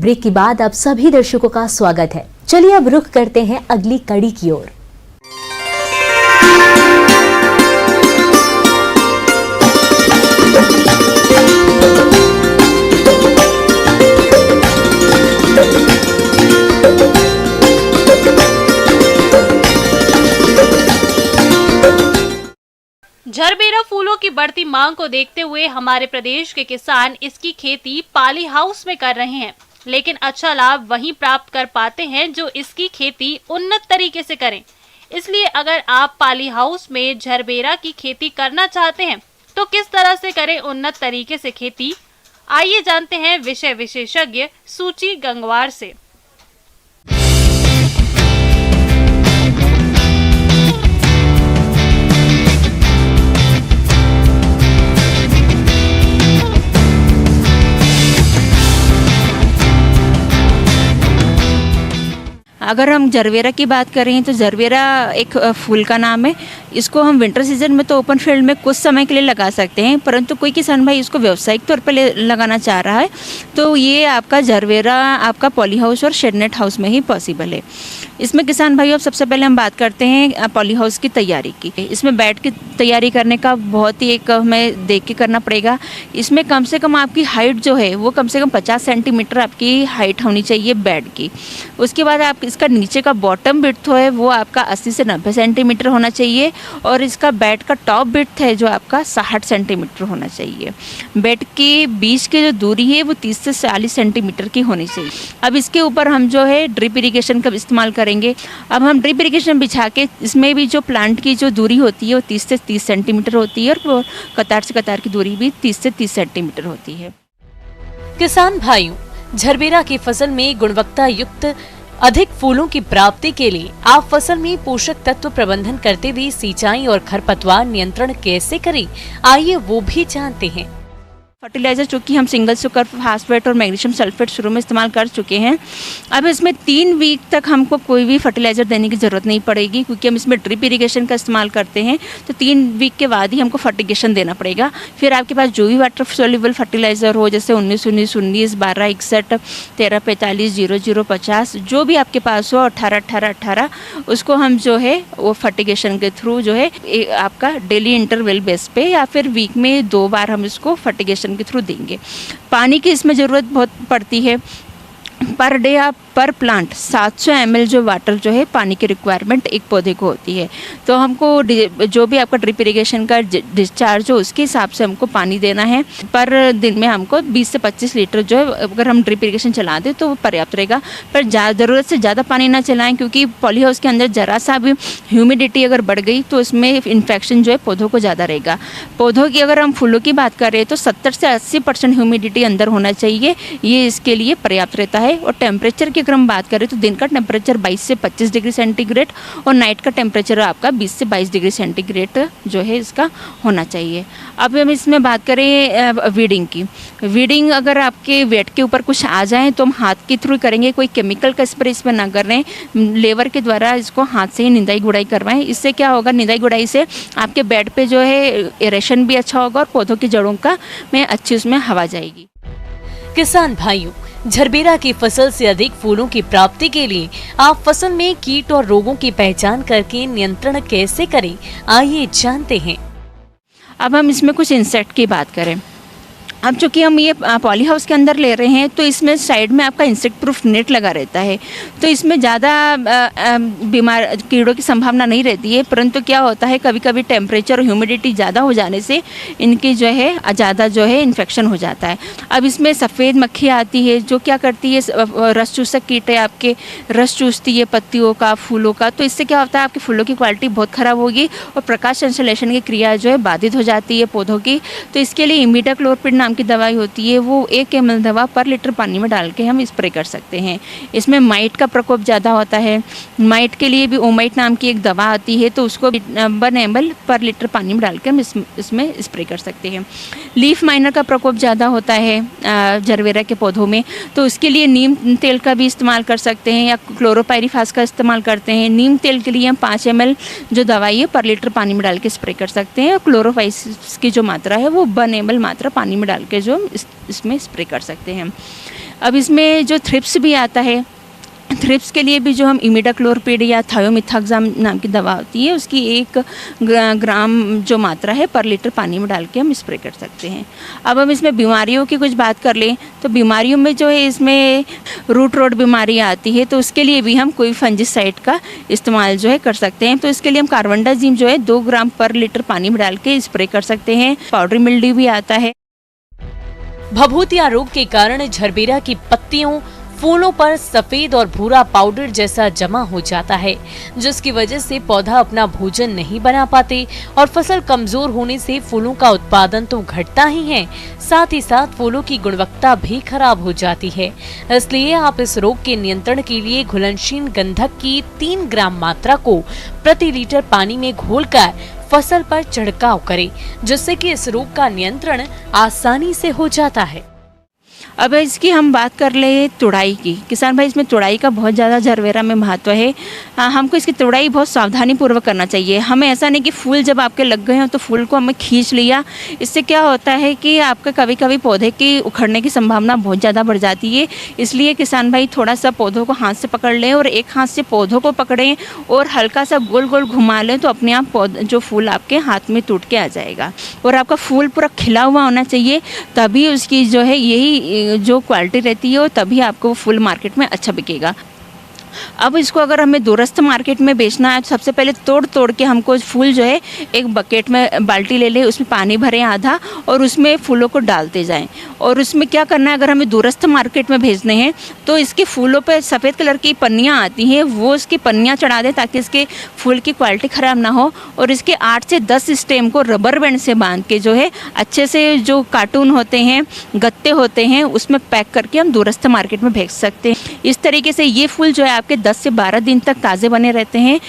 Break के बाद आप सभी दर्शकों का स्वागत है। चलिए अब रुख करते हैं अगली कड़ी की ओर। झरबेरा फूलों की बढ़ती मांग को देखते हुए हमारे प्रदेश के किसान इसकी खेती पॉली हाउस में कर रहे हैं, लेकिन अच्छा लाभ वहीं प्राप्त कर पाते हैं जो इसकी खेती उन्नत तरीके से करें। इसलिए अगर आप पॉली हाउस में झरबेरा की खेती करना चाहते हैं तो किस तरह से करें उन्नत तरीके से खेती, आइए जानते हैं विषय विशेषज्ञ सूची गंगवार से। अगर हम झरबेरा की बात करें तो झरबेरा एक फूल का नाम है। इसको हम विंटर सीजन में तो ओपन फील्ड में कुछ समय के लिए लगा सकते हैं, परंतु कोई किसान भाई इसको व्यावसायिक तौर पर लगाना चाह रहा है तो ये आपका झरबेरा आपका पॉली हाउस और शेडनेट हाउस में ही पॉसिबल है। इसमें किसान भाइयों अब सबसे पहले हम बात करते हैं पॉली हाउस की तैयारी की। इसमें बेड की तैयारी करने का बहुत ही एक हमें देख के करना पड़ेगा। इसमें कम से कम आपकी हाइट जो है वो कम से कम 50 सेंटीमीटर आपकी हाइट होनी चाहिए बेड की। उसके बाद आप इसका नीचे का बॉटम विड्थ है वो आपका 80 से 90 सेंटीमीटर होना चाहिए और इसका बेड का टॉप विड्थ है जो आपका 60 सेंटीमीटर होना चाहिए। बेड के बीच की जो दूरी है वो 30 से 40 सेंटीमीटर की होनी चाहिए। अब इसके ऊपर हम जो है ड्रिप इरिगेशन का इस्तेमाल करेंगे। अब हम ड्रिप इरिगेशन बिछा के इसमें भी जो प्लांट की जो दूरी होती है वो 30 से 30 सेंटीमीटर होती है और कतार से कतार की दूरी भी 30 से 30 सेंटीमीटर होती है। किसान भाइयों, झरबेरा की फसल में गुणवत्ता युक्त अधिक फूलों की प्राप्ति के लिए आप फसल में पोषक तत्व प्रबंधन करते हुए सिंचाई और खरपतवार नियंत्रण कैसे करें, आइए वो भी जानते हैं। फर्टिलाइज़र चूँकि हम सिंगल सुपर फास्फेट और मैग्नीशियम सल्फेट शुरू में इस्तेमाल कर चुके हैं, अब इसमें 3 वीक तक हमको कोई भी फर्टिलाइज़र देने की ज़रूरत नहीं पड़ेगी क्योंकि हम इसमें ड्रिप इरिगेशन का इस्तेमाल करते हैं। तो 3 वीक के बाद ही हमको फर्टिगेशन देना पड़ेगा। फिर आपके पास जो भी वाटर सोल्यूबल फर्टिलाइज़र हो जैसे 19-19-19, 12-61, 13-45, 00-50 जो भी आपके पास हो 18-18-18 उसको हम जो है वो फर्टिगेशन के थ्रू जो है आपका डेली इंटरवल बेस पे या फिर वीक में 2 बार हम इसको फर्टिगेशन के थ्रू देंगे। पानी की इसमें ज़रूरत बहुत पड़ती है। पर डे आप पर प्लांट 700 ml जो वाटर जो है पानी की रिक्वायरमेंट एक पौधे को होती है। तो हमको जो भी आपका ड्रिप इरिगेशन का डिस्चार्ज हो उसके हिसाब से हमको पानी देना है। पर दिन में हमको 20 से 25 लीटर जो है अगर हम ड्रिप इरिगेशन चला दें तो वो पर्याप्त रहेगा। पर ज़रूरत से ज़्यादा पानी ना चलाएं क्योंकि पॉली हाउस के अंदर ज़रा सा भी ह्यूमिडिटी अगर बढ़ गई तो इसमें इन्फेक्शन जो है पौधों को ज़्यादा रहेगा। पौधों की अगर हम फूलों की बात करें तो 70 से 80% ह्यूमिडिटी अंदर होना चाहिए, ये इसके लिए पर्याप्त रहता है। और टेम्परेचर की अगर हम बात करें तो दिन का टेम्परेचर 22 से 25 डिग्री सेंटीग्रेड और नाइट का टेम्परेचर आपका 20 से 22 डिग्री सेंटीग्रेड जो है इसका होना चाहिए। अब हम इसमें बात करें वीडिंग की। वीडिंग अगर आपके वेट के ऊपर कुछ आ जाए तो हम हाथ के थ्रू करेंगे, कोई केमिकल का स्प्रे इसमें ना करें, लेबर के द्वारा इसको हाथ से ही निंदाई गुड़ाई करवाएं। इससे क्या होगा, निंदाई गुड़ाई से आपके बेड पे जो है एरेशन भी अच्छा होगा और पौधों की जड़ों का में अच्छी उसमें हवा जाएगी। किसान भाइयों, झरबेरा की फसल से अधिक फूलों की प्राप्ति के लिए आप फसल में कीट और रोगों की पहचान करके नियंत्रण कैसे करें, आइए जानते हैं। अब हम इसमें कुछ इंसेक्ट की बात करें। अब चूँकि हम ये पॉली हाउस के अंदर ले रहे हैं तो इसमें साइड में आपका इंसेक्ट प्रूफ नेट लगा रहता है, तो इसमें ज़्यादा बीमार कीड़ों की संभावना नहीं रहती है। परंतु क्या होता है, कभी कभी टेम्परेचर और ह्यूमिडिटी ज़्यादा हो जाने से इनकी जो है ज़्यादा जो है इन्फेक्शन हो जाता है। अब इसमें सफ़ेद मक्खी आती है जो क्या करती है, रस चूसक कीट है, आपके रस चूसती है पत्तियों का, फूलों का। तो इससे क्या होता है, आपके फूलों की क्वालिटी बहुत ख़राब होगी और प्रकाश संश्लेषण की क्रिया जो है बाधित हो जाती है पौधों की। तो इसके लिए इमिडाक्लोपरिड की दवाई होती है, वो 1 ml दवा पर लीटर पानी में डाल के हम स्प्रे कर सकते हैं। इसमें माइट का प्रकोप ज़्यादा होता है, माइट के लिए भी ओमाइट नाम की एक दवा आती है तो उसको 1 ml पर लीटर पानी में डाल के हम इसमें स्प्रे कर सकते हैं। लीफ माइनर का प्रकोप ज़्यादा होता है झरबेरा के पौधों में, तो उसके लिए नीम तेल का भी इस्तेमाल कर सकते हैं या क्लोरोपाइरीफास का इस्तेमाल करते हैं। नीम तेल के लिए हम 5 ml जो दवाई है पर लीटर पानी में डाल के स्प्रे कर सकते हैं और क्लोरोपाइरीफास की जो मात्रा है वो 1 ml मात्रा पानी में डाल के जो इसमें स्प्रे कर सकते हैं। अब इसमें जो थ्रिप्स भी आता है, थ्रिप्स के लिए भी जो हम इमिडाक्लोरपिड या थायोमिथाक्साम नाम की दवा होती है, उसकी 1 ग्राम जो मात्रा है पर लीटर पानी में डाल के हम स्प्रे कर सकते हैं। अब हम इसमें बीमारियों की कुछ बात कर लें तो बीमारियों में जो है इसमें रूट रोड बीमारी आती है, तो उसके लिए भी हम कोई फंजिसाइड का इस्तेमाल जो है कर सकते हैं। तो इसके लिए हम कार्बेंडाजिम जो है 2 ग्राम पर लीटर पानी में डाल के स्प्रे कर सकते हैं। पाउडरी मिल्ड्यू भी आता है। भभूतिया रोग के कारण झरबेरा की पत्तियों, फूलों पर सफेद और भूरा पाउडर जैसा जमा हो जाता है, जिसकी वजह से पौधा अपना भोजन नहीं बना पाते और फसल कमजोर होने से फूलों का उत्पादन तो घटता ही है, साथ ही साथ फूलों की गुणवत्ता भी खराब हो जाती है। इसलिए आप इस रोग के नियंत्रण के लिए घुलनशील गंधक की 3 ग्राम मात्रा को प्रति लीटर पानी में घोलकर फसल पर छिड़काव करें, जिससे कि इस रोग का नियंत्रण आसानी से हो जाता है। अब इसकी हम बात कर ले तुड़ाई की। किसान भाई, इसमें तुड़ाई का बहुत ज़्यादा झरबेरा में महत्व है। हमको इसकी तुड़ाई बहुत सावधानी पूर्वक करना चाहिए। हमें ऐसा नहीं कि फूल जब आपके लग गए हों तो फूल को हमें खींच लिया। इससे क्या होता है कि आपका कभी कभी पौधे की उखड़ने की संभावना बहुत ज़्यादा बढ़ जाती है। इसलिए किसान भाई थोड़ा सा पौधों को हाथ से पकड़ लें और एक हाथ से पौधों को पकड़ें और हल्का सा गोल गोल घुमा लें, तो अपने आप जो फूल आपके हाथ में टूट के आ जाएगा। और आपका फूल पूरा खिला हुआ होना चाहिए, तभी उसकी जो है यही जो क्वालिटी रहती है, और तभी आपको वो फूल मार्केट में अच्छा बिकेगा। अब इसको अगर हमें दूरस्थ मार्केट में बेचना है तो सबसे पहले तोड़ के हमको फूल जो है एक बकेट में बाल्टी ले लें, उसमें पानी भरें आधा और उसमें फूलों को डालते जाएं। और उसमें क्या करना है, अगर हमें दूरस्थ मार्केट में भेजने हैं तो इसके फूलों पे सफ़ेद कलर की पन्नियाँ आती हैं, वो उसकी पन्नियाँ चढ़ा दें ताकि इसके फूल की क्वालिटी ख़राब ना हो। और इसके 8 से 10 स्टेम को रबर बैंड से बांध के जो है अच्छे से जो कार्टून होते हैं, गत्ते होते हैं, उसमें पैक करके हम दूरस्थ मार्केट में भेज सकते हैं। इस तरीके से ये फूल जो है आपके 10 से 12 दिन तक ताज़े बने रहते हैं।